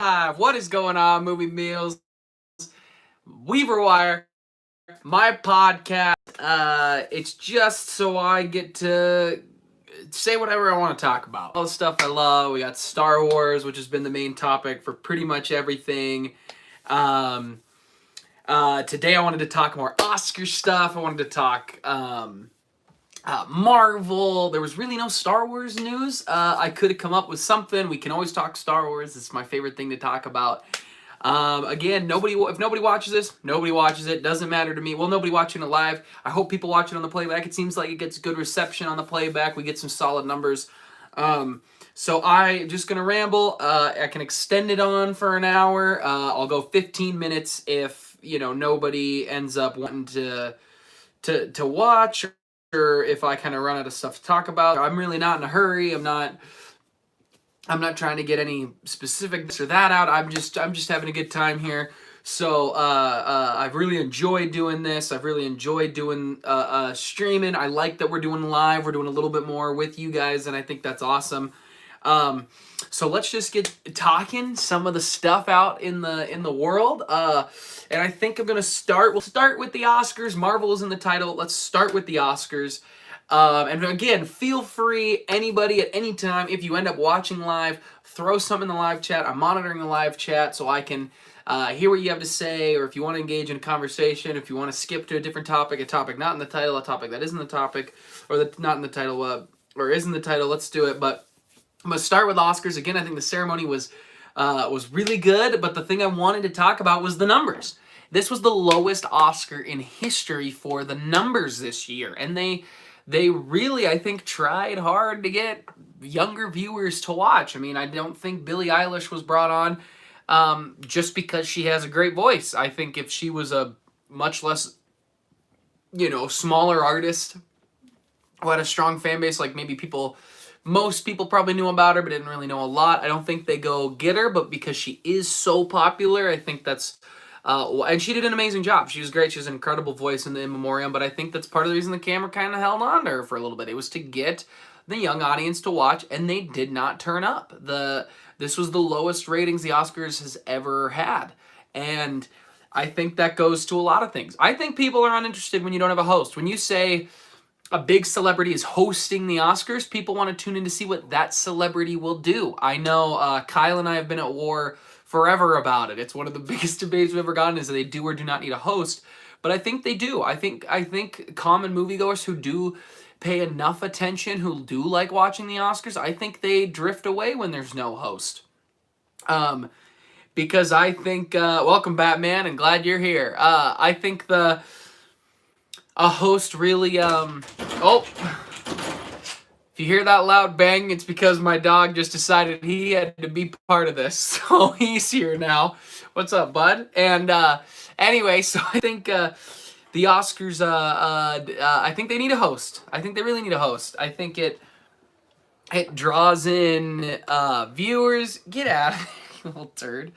What is going on, Movie Meals? Weaver Wire, my podcast. It's just so I get to say whatever I want to talk about. All the stuff I love. We got Star Wars, which has been the main topic for pretty much everything. Um, Today I wanted to talk more Oscar stuff. I wanted to talk Marvel. There was really no Star Wars news. I could have come up with something. We can always talk Star Wars. It's my favorite thing to talk about. Again, if nobody watches this, nobody watches it. Doesn't matter to me. Well, nobody watching it live. I hope people watch it on the playback. It seems like it gets good reception on the playback. We get some solid numbers. So I just gonna ramble. I can extend it on for an hour. I'll go 15 minutes if nobody ends up wanting to watch, or if I kind of run out of stuff to talk about. I'm really not in a hurry. I'm not trying to get any specific this or that out. I'm just having a good time here. So I've really enjoyed doing this. I've really enjoyed doing streaming. I like that we're doing live. We're doing a little bit more with you guys, and I think that's awesome. So let's just get talking some of the stuff out in the world. And I think I'm gonna start. We'll start with the Oscars. Marvel is in the title. Let's start with the Oscars. And again, feel free, anybody at any time, if you end up watching live, throw something in the live chat. I'm monitoring the live chat so I can hear what you have to say, or if you want to engage in a conversation, if you want to skip to a different topic, a topic not in the title, a topic that isn't the topic, or that not in the title, or is in the title, let's do it. But I'm going to start with Oscars. Again, I think the ceremony was really good, but the thing I wanted to talk about was the numbers. This was the lowest Oscar in history for the numbers this year, and they really, I think, tried hard to get younger viewers to watch. I mean, I don't think Billie Eilish was brought on just because she has a great voice. I think if she was a much less, smaller artist who had a strong fan base, like maybe most people probably knew about her but didn't really know a lot, I don't think they go get her. But because she is so popular, I think that's and she did an amazing job. She was great. She has an incredible voice in the In Memoriam, but I think that's part of the reason the camera kind of held on to her for a little bit. It was to get the young audience to watch, and they did not turn up. This was the lowest ratings the Oscars has ever had, and I think that goes to a lot of things. I think people are uninterested when you don't have a host. When you say a big celebrity is hosting the Oscars, people want to tune in to see what that celebrity will do. I know Kyle and I have been at war forever about it. It's one of the biggest debates we've ever gotten, is that they do or do not need a host. But I think they do. I think common moviegoers who do pay enough attention, who do like watching the Oscars, I think they drift away when there's no host. Because I think, welcome Batman, and glad you're here. I think a host really, if you hear that loud bang, it's because my dog just decided he had to be part of this. So he's here now. What's up, bud? And anyway, so I think the Oscars, I think they need a host. I think they really need a host. I think it draws in viewers. Get out of here, you little turd.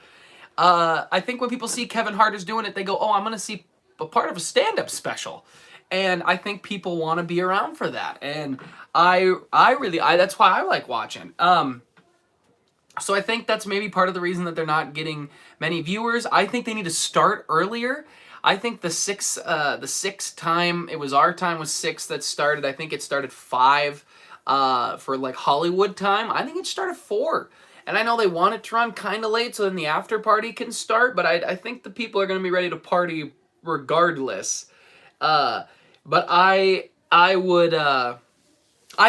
I think when people see Kevin Hart is doing it, they go, oh, I'm going to see a part of a stand-up special. And I think people want to be around for that. And I that's why I like watching. So I think that's maybe part of the reason that they're not getting many viewers. I think they need to start earlier. I think the six time, it was our time was 6 that started. I think it started 5 for like Hollywood time. I think it started 4. And I know they want it to run kind of late so then the after party can start, but I think the people are going to be ready to party regardless. But I'd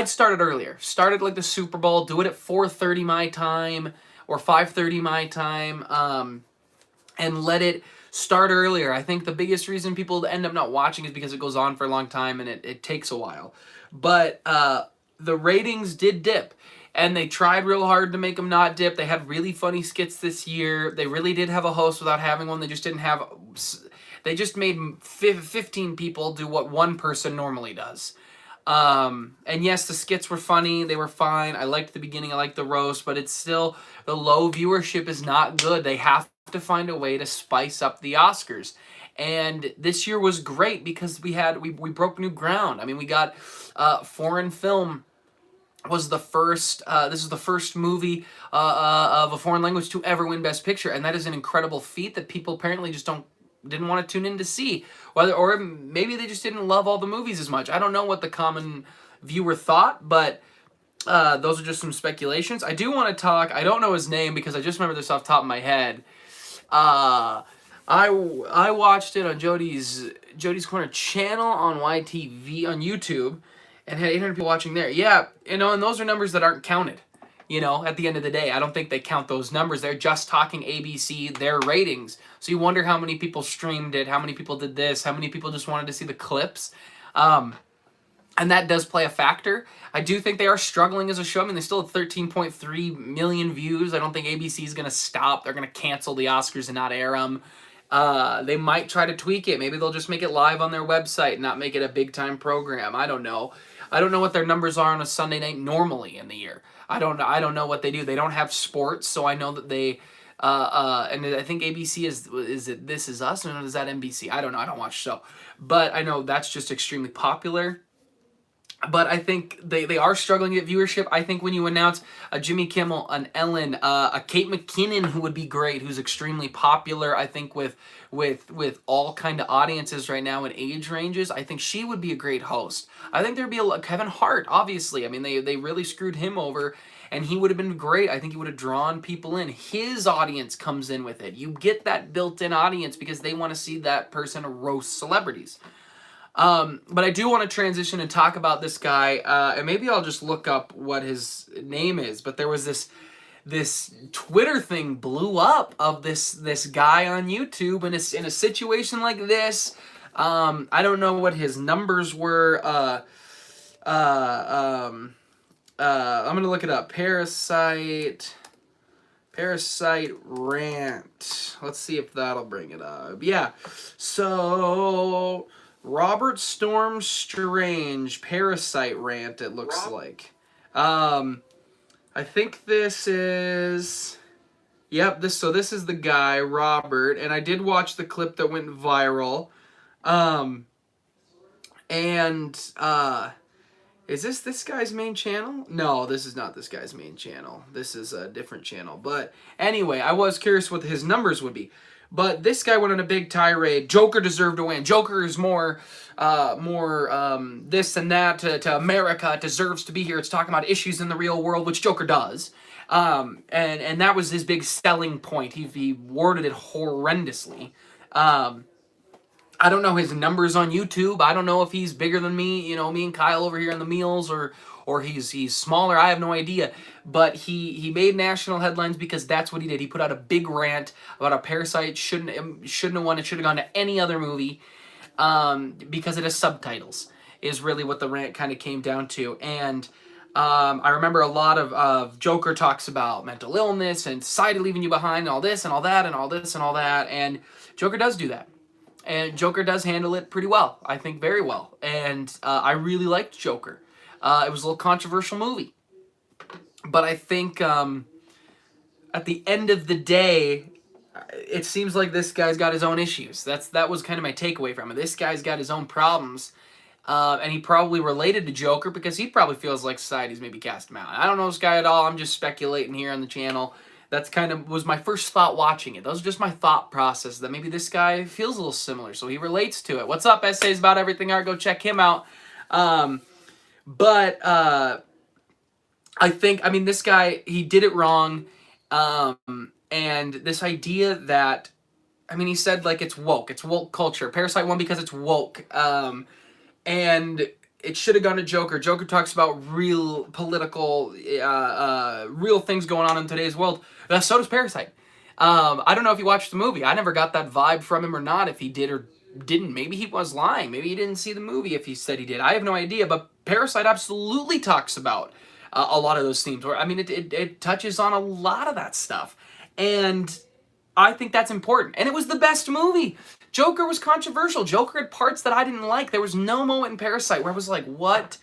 start it earlier. Start it like the Super Bowl. Do it at 4:30 my time or 5:30 my time, and let it start earlier. I think the biggest reason people end up not watching is because it goes on for a long time and it takes a while. But the ratings did dip. And they tried real hard to make them not dip. They had really funny skits this year. They really did have a host without having one. They just didn't have... They just made 15 people do what one person normally does. And yes, the skits were funny. They were fine. I liked the beginning. I liked the roast. But it's still... The low viewership is not good. They have to find a way to spice up the Oscars. And this year was great because we broke new ground. I mean, we got foreign film was the first. This is the first movie of a foreign language to ever win Best Picture, and that is an incredible feat that people apparently just didn't want to tune in to see. Whether, or maybe they just didn't love all the movies as much. I don't know what the common viewer thought, but those are just some speculations. I do want to talk. I don't know his name because I just remember this off the top of my head. I watched it on Jody's Corner channel on YTV on YouTube, and had 800 people watching there. Yeah, and those are numbers that aren't counted. At the end of the day, I don't think they count those numbers. They're just talking ABC, their ratings. So you wonder how many people streamed it, how many people did this, how many people just wanted to see the clips. And that does play a factor. I do think they are struggling as a show. I mean, they still have 13.3 million views. I don't think ABC is going to stop. They're going to cancel the Oscars and not air them. They might try to tweak it. Maybe they'll just make it live on their website and not make it a big-time program. I don't know. I don't know what their numbers are on a Sunday night normally in the year. I don't know what they do. They don't have sports, so I know that they... and I think ABC is it This Is Us, or is that NBC? I don't know. I don't watch the show. But I know that's just extremely popular. But I think they are struggling at viewership. I think when you announce a Jimmy Kimmel, an Ellen, a Kate McKinnon, who would be great, who's extremely popular, I think with all kind of audiences right now and age ranges, I think she would be a great host. I think there'd be Kevin Hart, obviously. I mean, they really screwed him over, and he would have been great. I think he would have drawn people in. His audience comes in with it. You get that built-in audience because they want to see that person roast celebrities. But I do want to transition and talk about this guy, and maybe I'll just look up what his name is. But there was this Twitter thing blew up of this guy on YouTube, and it's in a situation like this. I don't know what his numbers were. I'm gonna look it up. Parasite Rant. Let's see if that'll bring it up. Yeah. So Robert Storm Strange, Parasite Rant, it looks like. I think this is... Yep, this is the guy, Robert, and I did watch the clip that went viral. Is this guy's main channel? No, this is not this guy's main channel. This is a different channel. But anyway, I was curious what his numbers would be. But this guy went on a big tirade. Joker deserved to win. Joker is more this and that to America. It deserves to be here. It's talking about issues in the real world, which Joker does. And that was his big selling point. He worded it horrendously. I don't know his numbers on YouTube. I don't know if he's bigger than me, me and Kyle over here in the meals, or he's smaller. I have no idea. But he made national headlines because that's what he did. He put out a big rant about a Parasite shouldn't have won. It should have gone to any other movie because it has subtitles, is really what the rant kind of came down to. And I remember a lot of Joker talks about mental illness and society leaving you behind and all this and all that and all this and all that. And Joker does do that. And Joker does handle it pretty well. I think very well. And I really liked Joker. It was a little controversial movie. But I think at the end of the day, it seems like this guy's got his own issues. That was kind of my takeaway from it. This guy's got his own problems. And he probably related to Joker because he probably feels like society's maybe cast him out. I don't know this guy at all. I'm just speculating here on the channel. That's kind of was my first thought watching it. That was just my thought process, that maybe this guy feels a little similar, so he relates to it. What's up, Essays About Everything Art? Go check him out. I think, this guy, he did it wrong. And this idea that, he said, like, it's woke culture. Parasite won because it's woke. And it should have gone to Joker. Joker talks about real political, real things going on in today's world. So does Parasite. I don't know if you watched the movie. I never got that vibe from him or not, if he did or didn't. Maybe he was lying. Maybe he didn't see the movie if he said he did. I have no idea. But Parasite absolutely talks about a lot of those themes. Where it touches on a lot of that stuff. And I think that's important. And it was the best movie. Joker was controversial. Joker had parts that I didn't like. There was no moment in Parasite where I was like, what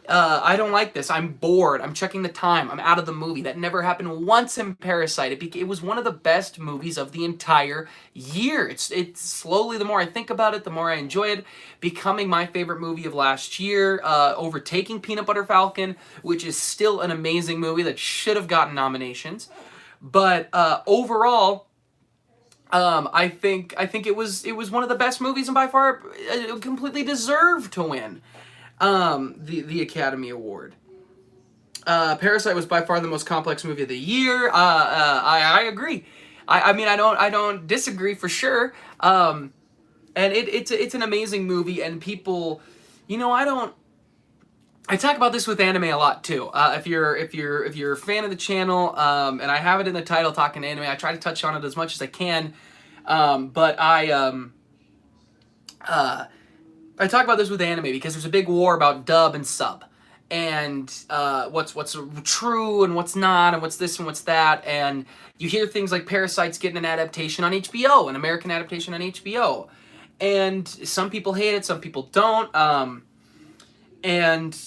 I don't like this. I'm bored. I'm checking the time. I'm out of the movie. That never happened once in Parasite. It was one of the best movies of the entire year. It's slowly, the more I think about it, the more I enjoy it, becoming my favorite movie of last year, overtaking Peanut Butter Falcon, which is still an amazing movie that should have gotten nominations. But overall, I think it was one of the best movies, and by far completely deserved to win the Academy Award. Parasite was by far the most complex movie of the year. I agree. I mean, I don't disagree for sure. And it's an amazing movie, and people, I talk about this with anime a lot too. If you're a fan of the channel, and I have it in the title, talking anime, I try to touch on it as much as I can. But I talk about this with anime because there's a big war about dub and sub, and what's true and what's not, and what's this and what's that, and you hear things like Parasite's getting an adaptation on HBO, an American adaptation on HBO, and some people hate it, some people don't, and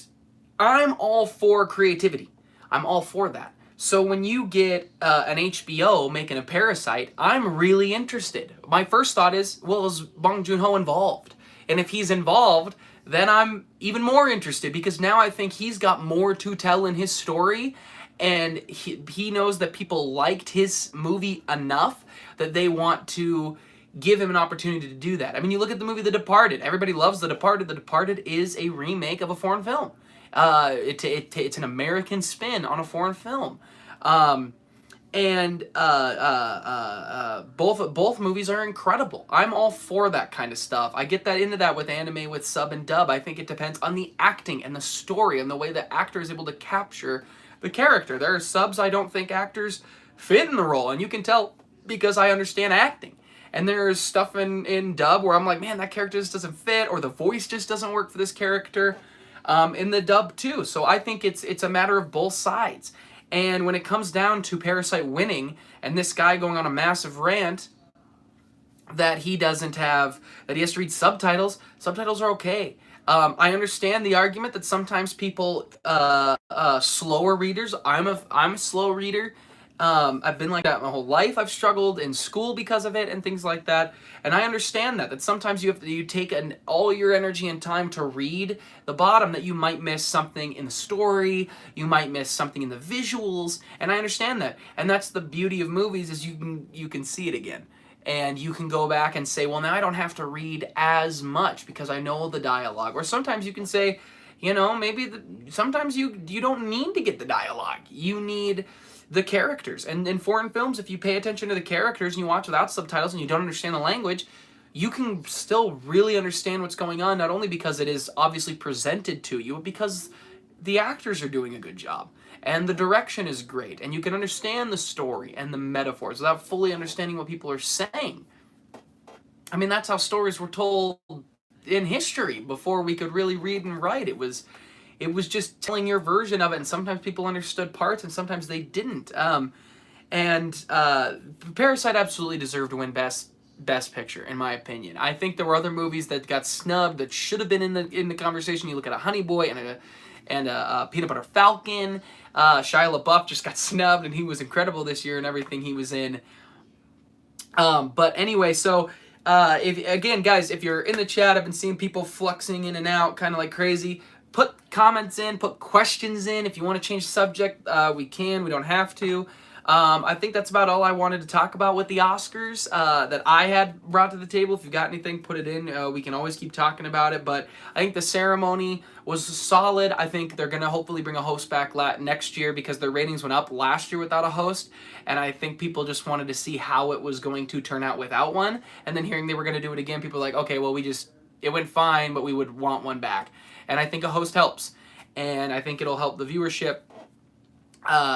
I'm all for creativity. I'm all for that. So when you get an HBO making a Parasite, I'm really interested. My first thought is, well, is Bong Joon-ho involved? And if he's involved, then I'm even more interested, because now I think he's got more to tell in his story, and he knows that people liked his movie enough that they want to give him an opportunity to do that. I mean, you look at the movie The Departed. Everybody loves The Departed. The Departed is a remake of a foreign film. It's an American spin on a foreign film. And both movies are incredible. I'm all for that kind of stuff. I get that into that with anime, with sub and dub. I think it depends on the acting and the story and the way the actor is able to capture the character. There are subs I don't think actors fit in the role, and you can tell because I understand acting. And there's stuff in dub where I'm like, man, that character just doesn't fit, or the voice just doesn't work for this character. In the dub too. So I think it's a matter of both sides. And when it comes down to Parasite winning, and this guy going on a massive rant that he doesn't have, that he has to read subtitles, subtitles are okay. I understand the argument that sometimes people, slower readers, I'm a slow reader. I've been like that my whole life. I've struggled in school because of it and things like that. And I understand that sometimes you take all your energy and time to read the bottom, that you might miss something in the story, you might miss something in the visuals, and I understand that. And that's the beauty of movies, is you can see it again. And you can go back and say, well, now I don't have to read as much because I know the dialogue. Or sometimes you can say, maybe sometimes you don't need to get the dialogue. You need the characters. And in foreign films, if you pay attention to the characters and you watch without subtitles and you don't understand the language, you can still really understand what's going on, not only because it is obviously presented to you, but because the actors are doing a good job and the direction is great, and you can understand the story and the metaphors without fully understanding what people are saying. I mean, that's how stories were told in history before we could really read and write. It was just telling your version of it, and sometimes people understood parts and sometimes they didn't. Parasite absolutely deserved to win Best Picture, in my opinion. I think there were other movies that got snubbed that should have been in the conversation. You look at a Honey Boy and a Peanut Butter Falcon. Shia LaBeouf just got snubbed, and he was incredible this year in everything he was in. But anyway, so guys, if you're in the chat, I've been seeing people fluxing in and out kind of like crazy. Put comments in, put questions in. If you want to change the subject, we can. We don't have to. I think that's about all I wanted to talk about with the Oscars that I had brought to the table. If you've got anything, put it in. We can always keep talking about it. But I think the ceremony was solid. I think they're going to hopefully bring a host back next year, because their ratings went up last year without a host. And I think people just wanted to see how it was going to turn out without one. And then hearing they were going to do it again, people were like, okay, well, it went fine, but we would want one back. And I think a host helps. And I think it'll help the viewership.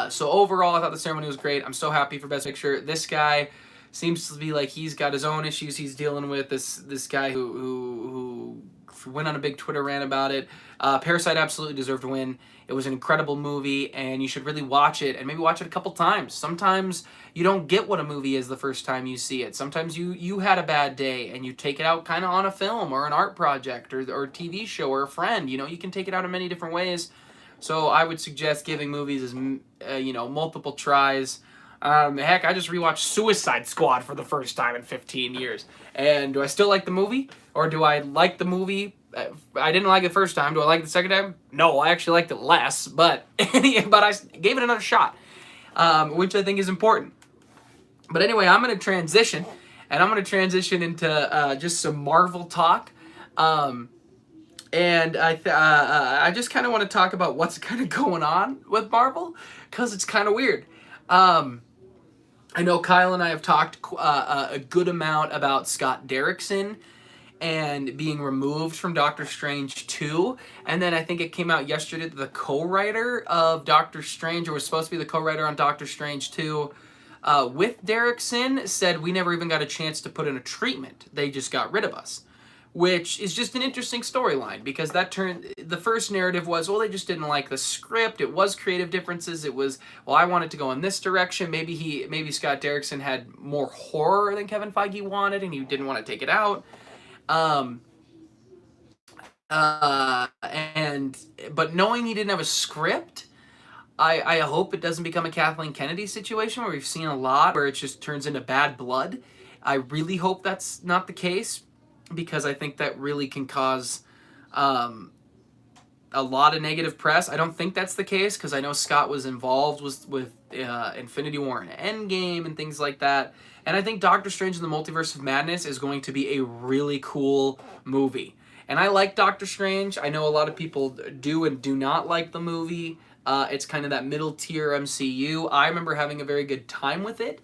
So overall, I thought the ceremony was great. I'm so happy for Best Picture. This guy seems to be like he's got his own issues he's dealing with. This guy who went on a big Twitter rant about it. Parasite absolutely deserved to win. It was an incredible movie, and you should really watch it, and maybe watch it a couple times. Sometimes you don't get what a movie is the first time you see it. Sometimes you had a bad day, and you take it out kind of on a film or an art project or a TV show or a friend. You know, you can take it out in many different ways. So I would suggest giving movies as multiple tries. Heck, I just rewatched Suicide Squad for the first time in 15 years. And do I still like the movie? Or do I like the movie? I didn't like it the first time. Do I like it the second time? No, I actually liked it less. But I gave it another shot, which I think is important. But anyway, I'm going to transition. And I'm going to transition into just some Marvel talk. And I just kind of want to talk about what's kind of going on with Marvel, because it's kind of weird. I know Kyle and I have talked a good amount about Scott Derrickson and being removed from Doctor Strange 2. And then I think it came out yesterday that the co-writer of Doctor Strange, or was supposed to be the co-writer on Doctor Strange 2, with Derrickson, said we never even got a chance to put in a treatment. They just got rid of us. Which is just an interesting storyline, because the first narrative was, well, they just didn't like the script. It was creative differences. It was, well, I wanted to go in this direction. Maybe Scott Derrickson had more horror than Kevin Feige wanted, and he didn't want to take it out. But knowing he didn't have a script, I hope it doesn't become a Kathleen Kennedy situation where we've seen a lot where it just turns into bad blood. I really hope that's not the case, because I think that really can cause a lot of negative press. I don't think that's the case, because I know Scott was involved with Infinity War and Endgame and things like that. And I think Doctor Strange in the Multiverse of Madness is going to be a really cool movie. And I like Doctor Strange. I know a lot of people do and do not like the movie. It's kind of that middle tier MCU. I remember having a very good time with it.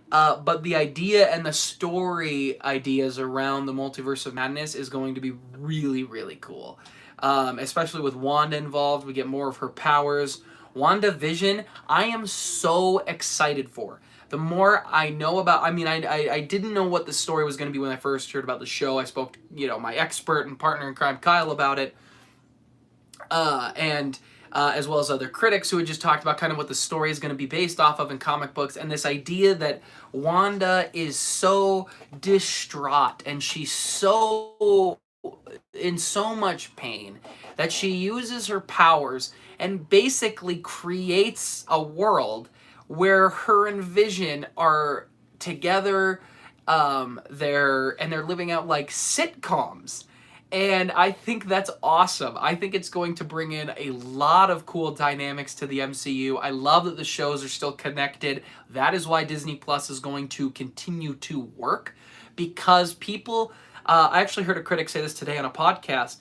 But the idea and the story ideas around the Multiverse of Madness is going to be really, really cool. Especially with Wanda involved. We get more of her powers. WandaVision, I am so excited for. The more I know about, I didn't know what the story was going to be when I first heard about the show. I spoke to, my expert and partner in crime, Kyle, about it. As well as other critics who had just talked about kind of what the story is going to be based off of in comic books, and this idea that Wanda is so distraught and she's so in so much pain that she uses her powers and basically creates a world where her and Vision are together, they're living out like sitcoms. And I think that's awesome. I think it's going to bring in a lot of cool dynamics to the MCU. I love that the shows are still connected. That is why Disney Plus is going to continue to work, because people, I actually heard a critic say this today on a podcast,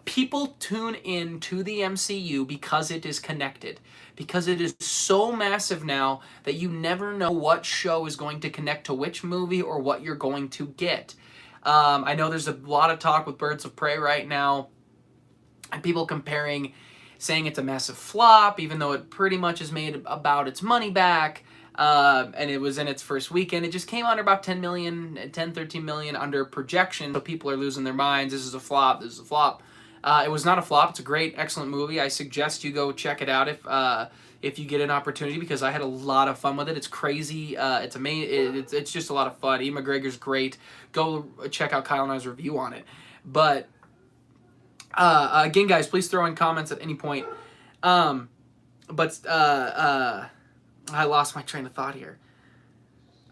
people tune in to the MCU because it is connected. Because it is so massive now that you never know what show is going to connect to which movie or what you're going to get. I know there's a lot of talk with Birds of Prey right now, and people saying it's a massive flop, even though it pretty much has made about its money back, and it was in its first weekend. It just came under about 13 million under projection, so people are losing their minds. This is a flop. It was not a flop. It's a great, excellent movie. I suggest you go check it out if you get an opportunity, because I had a lot of fun with it. It's crazy. It's amazing. It's just a lot of fun. Ian McGregor's great. Go check out Kyle and I's review on it. But again, guys, please throw in comments at any point. I lost my train of thought here.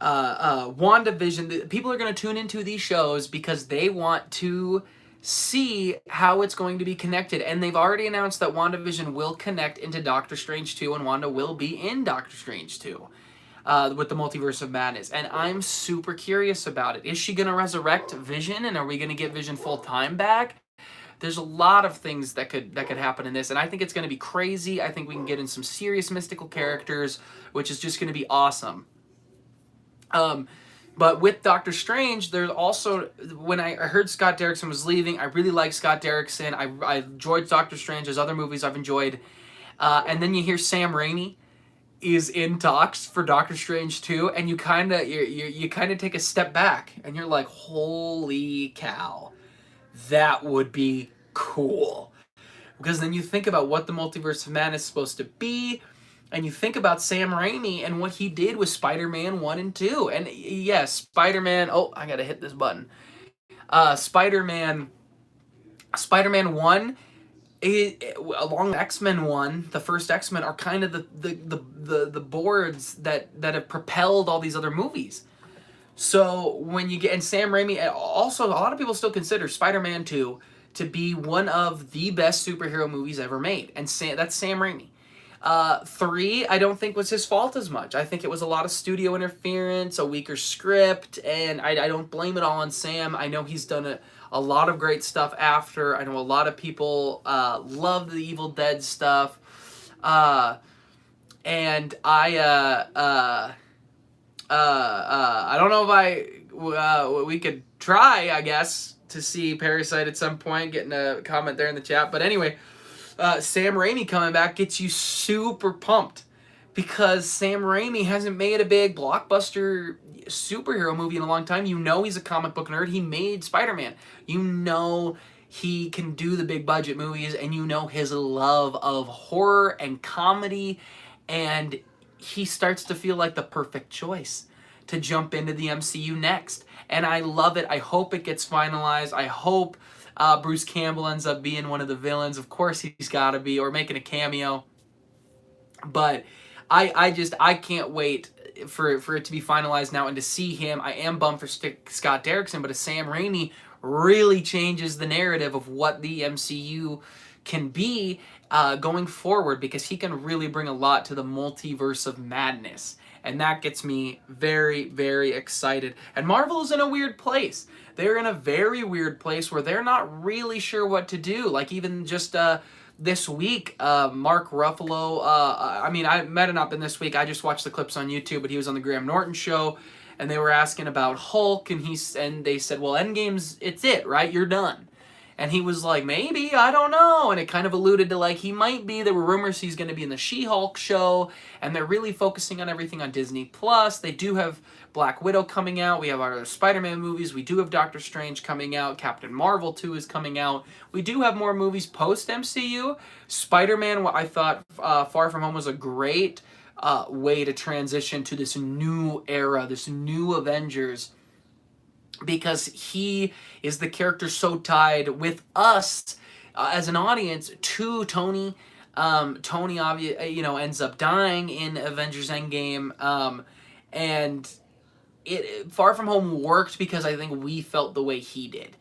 WandaVision. People are going to tune into these shows because they want to see how it's going to be connected, and they've already announced that WandaVision will connect into Doctor Strange 2, and Wanda will be in Doctor Strange 2 with the Multiverse of Madness, and I'm super curious about it. Is she going to resurrect Vision, and are we going to get Vision full-time back? There's a lot of things that could happen in this, and I think it's going to be crazy. I think we can get in some serious mystical characters, which is just going to be awesome. But with Doctor Strange, there's also, when I heard Scott Derrickson was leaving, I really like Scott Derrickson. I enjoyed Doctor Strange. There's other movies I've enjoyed. And then you hear Sam Raimi is in talks for Doctor Strange 2, and you kind of take a step back, and you're like, holy cow. That would be cool. Because then you think about what the Multiverse of Madness is supposed to be, and you think about Sam Raimi and what he did with Spider-Man 1 and 2. And yes, Spider-Man, oh, I gotta hit this button. Spider-Man 1, along with X-Men 1, the first X-Men are kind of the boards that have propelled all these other movies. So when you get, and Sam Raimi, also a lot of people still consider Spider-Man 2 to be one of the best superhero movies ever made, and that's Sam Raimi. 3, I don't think was his fault as much. I think it was a lot of studio interference, a weaker script, and I don't blame it all on Sam. I know he's done a lot of great stuff after. I know a lot of people love the Evil Dead stuff, and I don't know if we could try, I guess, to see Parasite at some point, getting a comment there in the chat. But anyway, Sam Raimi coming back gets you super pumped, because Sam Raimi hasn't made a big blockbuster superhero movie in a long time. You know he's a comic book nerd. He made Spider-Man. You know he can do the big budget movies, and you know his love of horror and comedy, and he starts to feel like the perfect choice to jump into the MCU next. And I love it. I hope it gets finalized. I hope Bruce Campbell ends up being one of the villains. Of course he's got to be, or making a cameo. But I can't wait for it to be finalized now and to see him. I am bummed for Scott Derrickson, but a Sam Raimi really changes the narrative of what the MCU can be going forward, because he can really bring a lot to the Multiverse of Madness. And that gets me very, very excited. And Marvel is in a weird place. They're in a very weird place where they're not really sure what to do. Like, even just this week, Mark Ruffalo, I might have not been this week, I just watched the clips on YouTube, but he was on the Graham Norton show, and they were asking about Hulk, and they said, well, Endgame's, it's it, right? You're done. And he was like, maybe, I don't know. And it kind of alluded to, like, he might be. There were rumors he's going to be in the She-Hulk show, and they're really focusing on everything on Disney+. They do have Black Widow coming out. We have our Spider-Man movies. We do have Doctor Strange coming out. Captain Marvel 2 is coming out. We do have more movies post-MCU. Spider-Man, what I thought Far From Home was a great way to transition to this new era, this new Avengers, because he is the character so tied with us as an audience to Tony. Tony ends up dying in Avengers Endgame, and Far From Home worked because I think we felt the way he did.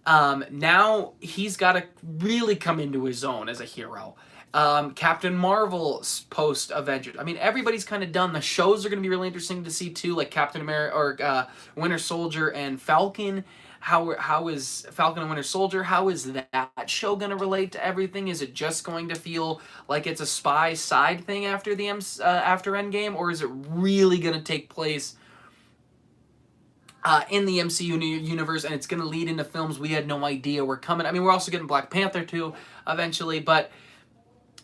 Now he's got to really come into his own as a hero. Captain Marvel post Avengers. I mean, everybody's kind of done. The shows are going to be really interesting to see too, like Captain America or Winter Soldier and Falcon. How is Falcon and Winter Soldier? How is that show going to relate to everything? Is it just going to feel like it's a spy side thing after after Endgame, or is it really going to take place in the MCU universe, and it's going to lead into films we had no idea were coming? I mean, we're also getting Black Panther 2 eventually, but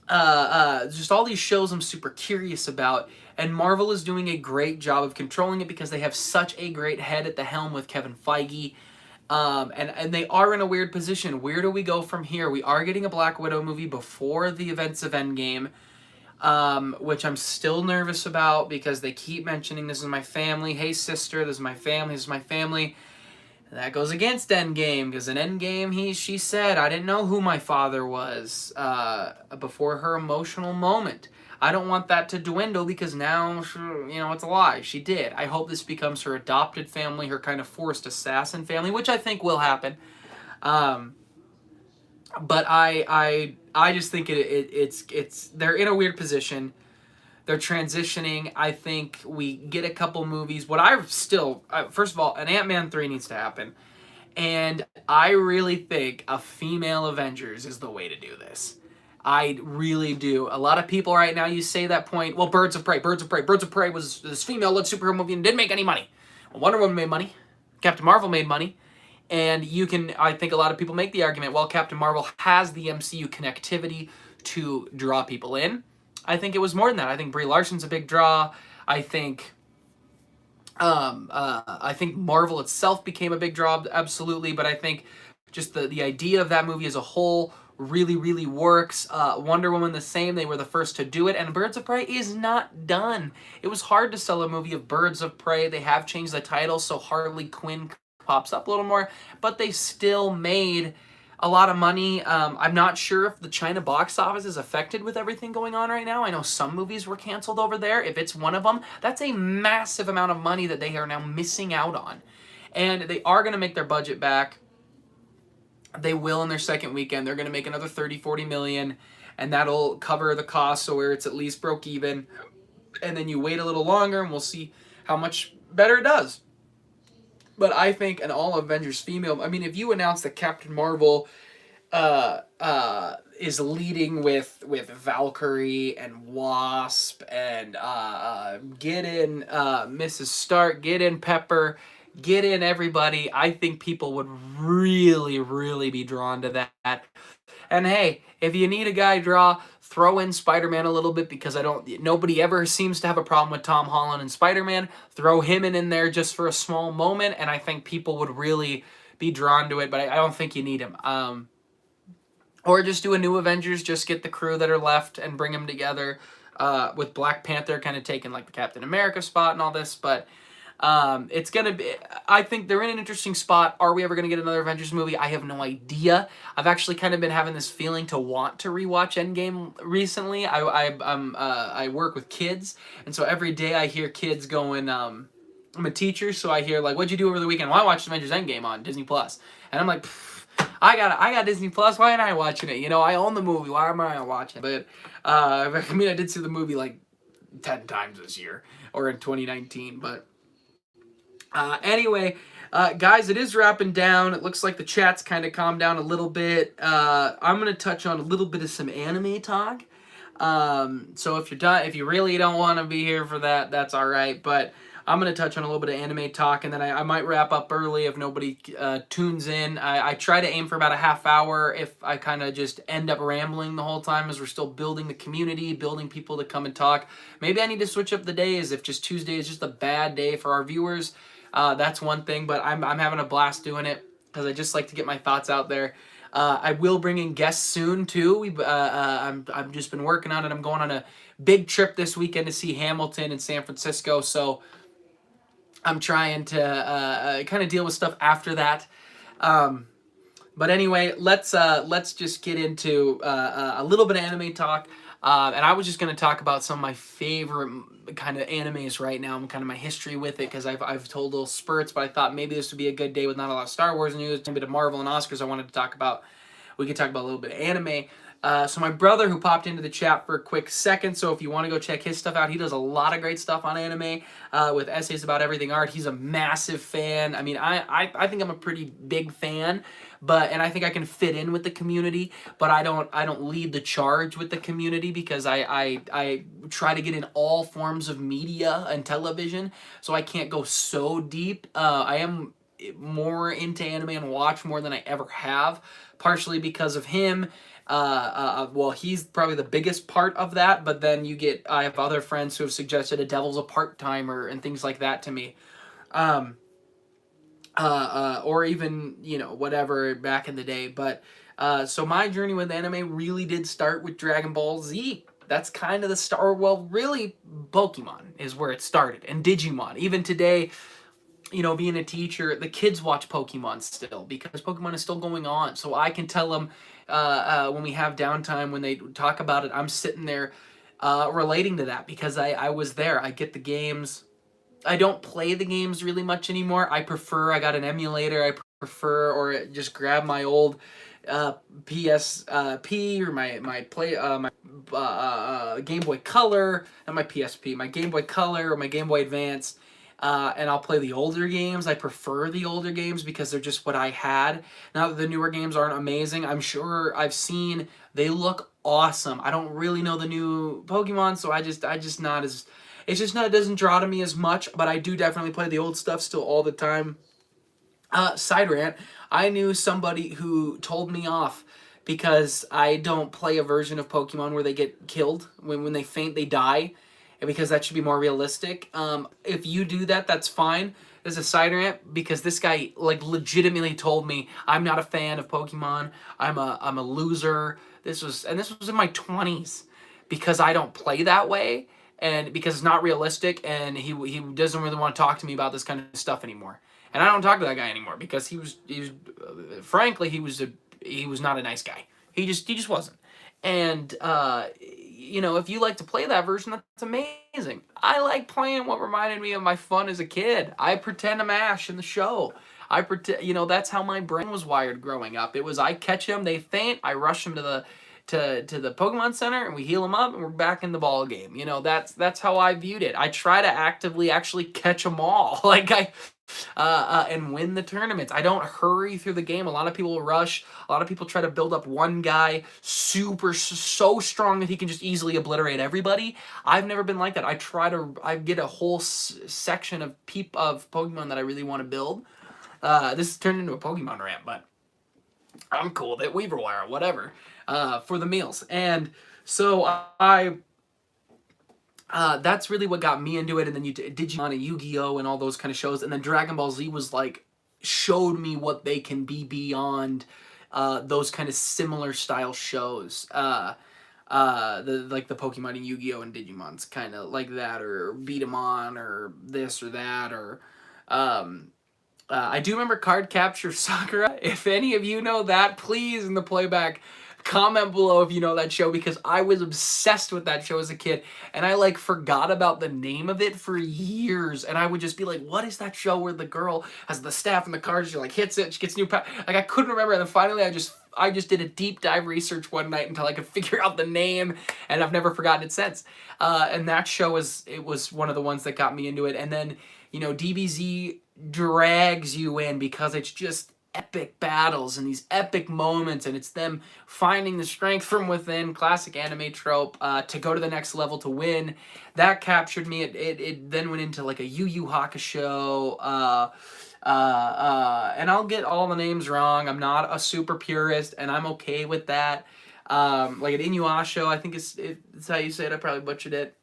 just all these shows I'm super curious about, and Marvel is doing a great job of controlling it because they have such a great head at the helm with Kevin Feige, and they are in a weird position. Where do we go from here? We are getting a Black Widow movie before the events of Endgame, which I'm still nervous about because they keep mentioning this is my family. Hey sister, this is my family. This is my family. That goes against Endgame, because in Endgame, she said, I didn't know who my father was before her emotional moment. I don't want that to dwindle, because now, it's a lie. She did. I hope this becomes her adopted family, her kind of forced assassin family, which I think will happen. But I just think it's they're in a weird position. They're transitioning. I think we get a couple movies. First of all, an Ant-Man 3 needs to happen. And I really think a female Avengers is the way to do this. I really do. A lot of people right now, you say that point, well, Birds of Prey was this female-led superhero movie and didn't make any money. Well, Wonder Woman made money. Captain Marvel made money. And I think a lot of people make the argument, well, Captain Marvel has the MCU connectivity to draw people in. I think it was more than that. I think Brie Larson's a big draw. I think Marvel itself became a big draw, absolutely. But I think just the idea of that movie as a whole really, really works. Wonder Woman the same. They were the first to do it, and Birds of Prey is not done. It was hard to sell a movie of Birds of Prey. They have changed the title so Harley Quinn pops up a little more, but they still made a lot of money. I'm not sure if the China box office is affected with everything going on right now. I know some movies were canceled over there. If it's one of them, that's a massive amount of money that they are now missing out on. And they are going to make their budget back. They will in their second weekend. They're going to make another 30, 40 million, and that'll cover the cost so where it's at least broke even. And then you wait a little longer, and we'll see how much better it does. But I think an all Avengers female, I mean, if you announce that Captain Marvel is leading with Valkyrie and Wasp and get in Mrs. Stark, get in Pepper, get in everybody, I think people would really, really be drawn to that. And hey, if you need a guy draw, throw in Spider-Man a little bit because nobody ever seems to have a problem with Tom Holland and Spider-Man. Throw him in there just for a small moment, and I think people would really be drawn to it, but I don't think you need him. Or just do a new Avengers, just get the crew that are left and bring them together, with Black Panther kind of taking like the Captain America spot and all this, but it's gonna be, I think they're in an interesting spot. Are we ever gonna get another Avengers movie? I have no idea. I've actually kind of been having this feeling to want to rewatch Endgame recently. I work with kids, and so every day I hear kids going, I'm a teacher, so I hear like, what'd you do over the weekend? Well, I watched Avengers Endgame on Disney Plus, and I'm like, I got Disney Plus. Why am I watching it? You know, I own the movie. Why am I watching it? But I mean, I did see the movie like 10 times this year or in 2019, but. Anyway, guys, it is wrapping down. It looks like the chat's kind of calmed down a little bit. I'm going to touch on a little bit of some anime talk. So if you're done, if you really don't want to be here for that, that's all right. But I'm going to touch on a little bit of anime talk, and then I might wrap up early if nobody tunes in. I try to aim for about a half hour if I kind of just end up rambling the whole time as we're still building the community, building people to come and talk. Maybe I need to switch up the days if just Tuesday is just a bad day for our viewers. That's one thing, but I'm having a blast doing it because I just like to get my thoughts out there. I will bring in guests soon too. I've just been working on it. I'm going on a big trip this weekend to see Hamilton in San Francisco, so I'm trying to kind of deal with stuff after that. But anyway, let's just get into a little bit of anime talk. And I was just going to talk about some of my favorite kind of animes right now and kind of my history with it because I've told little spurts, but I thought maybe this would be a good day with not a lot of Star Wars news, a bit of Marvel and Oscars I wanted to talk about. We could talk about a little bit of anime. So my brother who popped into the chat for a quick second, so if you want to go check his stuff out, he does a lot of great stuff on anime with essays about everything art. He's a massive fan. I mean, I think I'm a pretty big fan, and I think I can fit in with the community, but I don't lead the charge with the community because I try to get in all forms of media and television, so I can't go so deep. I am more into anime and watch more than I ever have, partially because of him. Well, he's probably the biggest part of that, but then I have other friends who have suggested a Devil's a part-timer and things like that to me. Or even, whatever back in the day. But, so my journey with anime really did start with Dragon Ball Z. That's kind of the start. Well, really, Pokemon is where it started, and Digimon. Even today, being a teacher, the kids watch Pokemon still because Pokemon is still going on. So I can tell them when we have downtime, when they talk about it, I'm sitting there relating to that because I was there. I get the games. I don't play the games really much anymore. I got an emulator. I prefer, or just grab my old PSP or my Game Boy Color, not my PSP, my Game Boy Color or my Game Boy Advance. And I'll play the older games. I prefer the older games because they're just what I had. Now that the newer games aren't amazing, I'm sure I've seen they look awesome. I don't really know the new Pokemon, so it doesn't draw to me as much, but I do definitely play the old stuff still all the time. Side rant, I knew somebody who told me off because I don't play a version of Pokemon where they get killed. When they faint, they die. because that should be more realistic. If you do that, that's fine. There's a side rant because this guy like legitimately told me I'm not a fan of Pokemon. I'm a loser. This was in my 20s because I don't play that way and because it's not realistic and he doesn't really want to talk to me about this kind of stuff anymore. And I don't talk to that guy anymore because he was frankly he was not a nice guy. He just wasn't. And if you like to play that version, that's amazing. I like playing what reminded me of my fun as a kid. I pretend I'm Ash in the show. I pretend, that's how my brain was wired growing up. It was I catch them, they faint, I rush them to the Pokemon Center, and we heal them up, and we're back in the ball game. That's how I viewed it. I try to actively actually catch them all, and win the tournaments. I don't hurry through the game. A lot of people rush. A lot of people try to build up one guy so strong that he can just easily obliterate everybody. I've never been like that. I get a whole section of Pokemon that I really want to build. This has turned into a Pokemon rant, but I'm cool with it. Weaver Wire, whatever, for the meals. And so that's really what got me into it. And then Digimon and Yu-Gi-Oh! And all those kind of shows. And then Dragon Ball Z was showed me what they can be beyond those kind of similar style shows. The Pokemon and Yu-Gi-Oh! And Digimon's kind of like that, or Beat 'em On, or this or that, or I do remember Card Capture Sakura. If any of you know that, please in the playback comment below if you know that show, because I was obsessed with that show as a kid and I forgot about the name of it for years, and I would just be like, what is that show where the girl has the staff and the cards, she hits it, she gets new power. I couldn't remember, and then finally I just did a deep dive research one night until I could figure out the name, and I've never forgotten it since. And that show was one of the ones that got me into it. And then DBZ drags you in because it's just epic battles and these epic moments, and it's them finding the strength from within, classic anime trope, to go to the next level to win. That captured me. It then went into a Yu Yu Hakusho, and I'll get all the names wrong. I'm not a super purist, and I'm okay with that. An Inuyasha, I think it's how you say it. I probably butchered it.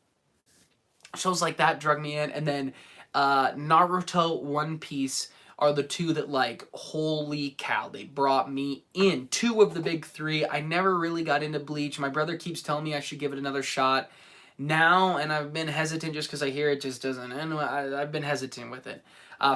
Shows like that drug me in, and then Naruto, One Piece are the two that holy cow, they brought me in. Two of the big three. I never really got into Bleach. My brother keeps telling me I should give it another shot now, and I've been hesitant just because I hear it just doesn't, and I've been hesitant with it.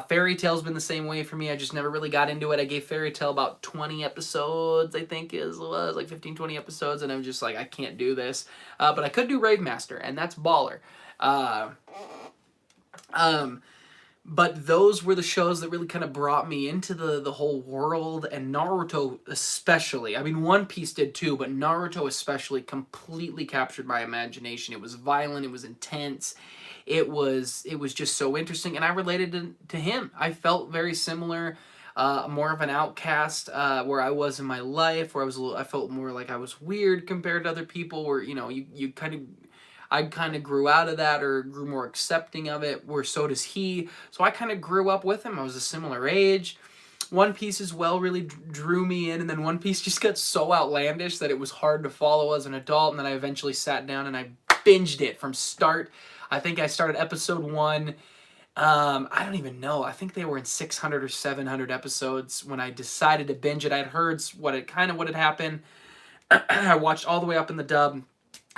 Fairy Tail's been the same way for me. I just never really got into it. I gave Fairy Tail about 20 episodes, I think it was 15, 20 episodes, and I'm just I can't do this. But I could do Rave Master, and that's baller. But those were the shows that really kind of brought me into the whole world, and Naruto especially. I mean, One Piece did too, but Naruto especially completely captured my imagination. It was violent, it was intense, it was just so interesting, and I related to him. I felt very similar, more of an outcast where I was in my life, where I felt more like I was weird compared to other people, where I kind of grew out of that, or grew more accepting of it, where so does he. So I kind of grew up with him. I was a similar age. One Piece as well really drew me in, and then One Piece just got so outlandish that it was hard to follow as an adult, and then I eventually sat down and I binged it from start. I think I started episode 1. I don't even know. I think they were in 600 or 700 episodes when I decided to binge it. I'd heard what had happened. I watched all the way up in the dub,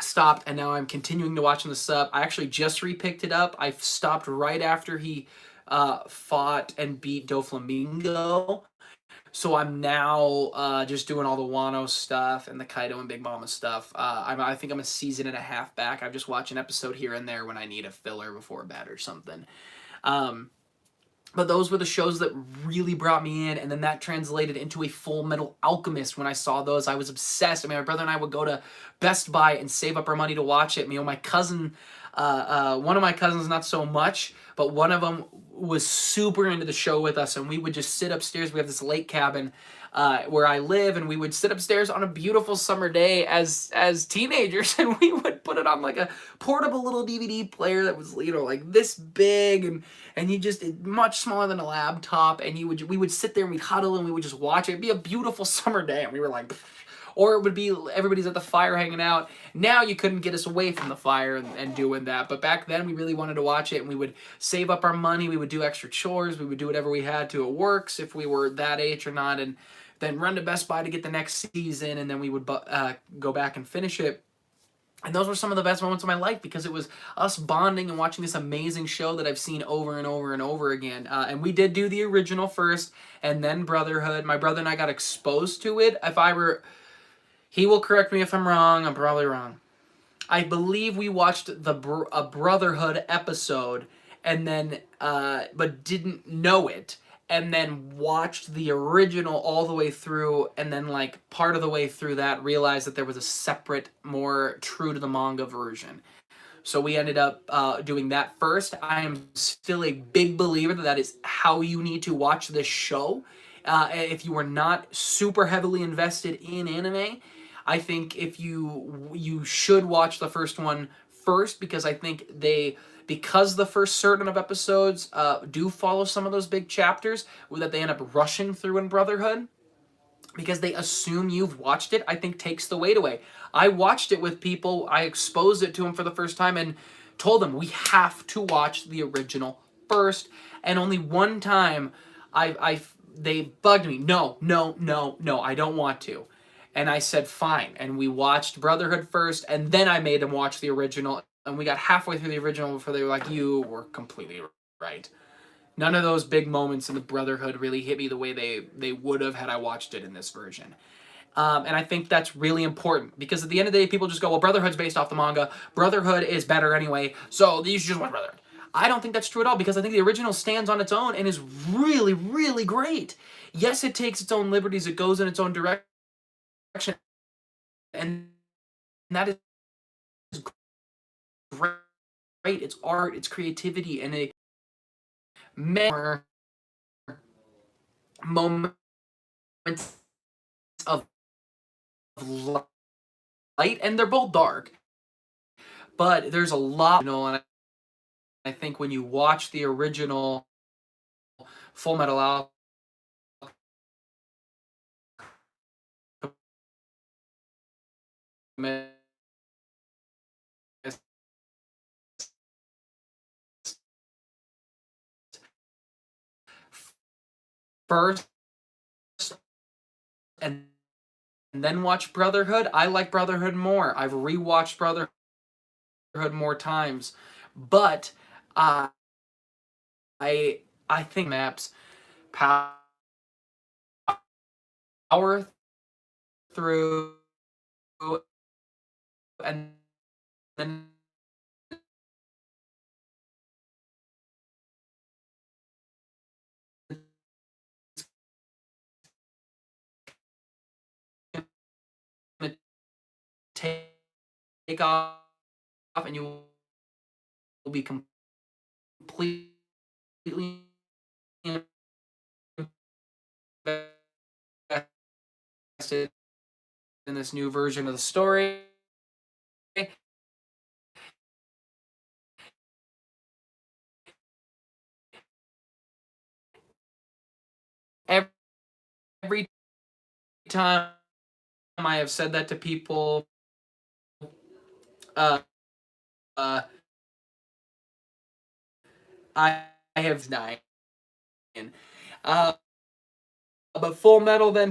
stopped, and now I'm continuing to watch in the sub. I actually just repicked it up. I stopped right after he fought and beat Doflamingo. So I'm now just doing all the Wano stuff and the Kaido and Big Mama stuff. I think I'm a season and a half back. I've just watched an episode here and there when I need a filler before bed or something. But those were the shows that really brought me in, and then that translated into a Full Metal Alchemist. When I saw those, I was obsessed. I mean, my brother and I would go to Best Buy and save up our money to watch it. My cousin, one of my cousins, not so much, but one of them was super into the show with us, and we would just sit upstairs. We have this lake cabin where I live, and we would sit upstairs on a beautiful summer day as teenagers, and we would put it on a portable little DVD player that was this big, and you just much smaller than a laptop, and we would sit there and we'd huddle and we would just watch it. It'd be a beautiful summer day, and we were or it would be everybody's at the fire hanging out. Now you couldn't get us away from the fire and doing that, but back then we really wanted to watch it, and we would save up our money, we would do extra chores, we would do whatever we had to at works if we were that age or not, and then run to Best Buy to get the next season, and then we would go back and finish it. And those were some of the best moments of my life because it was us bonding and watching this amazing show that I've seen over and over and over again. And we did do the original first and then Brotherhood. My brother and I got exposed to it. He will correct me if I'm wrong. I'm probably wrong. I believe we watched a Brotherhood episode and then, but didn't know it, and then watched the original all the way through, and then like part of the way through that realized that there was a separate, more true to the manga version. So we ended up doing that first. I am still a big believer that that is how you need to watch this show. If you are not super heavily invested in anime, I think if you should watch the first one first, because I think because the first certain of episodes do follow some of those big chapters that they end up rushing through in Brotherhood, because they assume you've watched it, I think takes the weight away. I watched it with people, I exposed it to them for the first time and told them we have to watch the original first. And only one time they bugged me, no, no, no, no, I don't want to. And I said, fine. And we watched Brotherhood first, and then I made them watch the original. And we got halfway through the original before they were like, you were completely right. None of those big moments in the Brotherhood really hit me the way they would have had I watched it in this version. And I think that's really important, because at the end of the day, people just go, well, Brotherhood's based off the manga. Brotherhood is better anyway, so you should just watch Brotherhood. I don't think that's true at all, because I think the original stands on its own and is really, really great. Yes, it takes its own liberties. It goes in its own direction. And that is great. It's art, it's creativity, and a more moments of light, and they're both dark, but there's a lot, and I think when you watch the original Full Metal Alchemist first and then watch Brotherhood, I like Brotherhood more. I've rewatched Brotherhood more times, but I I think maps power through and then take off, and you will be completely invested in this new version of the story. Every time I have said that to people, uh, uh, I have dying. But Full Metal then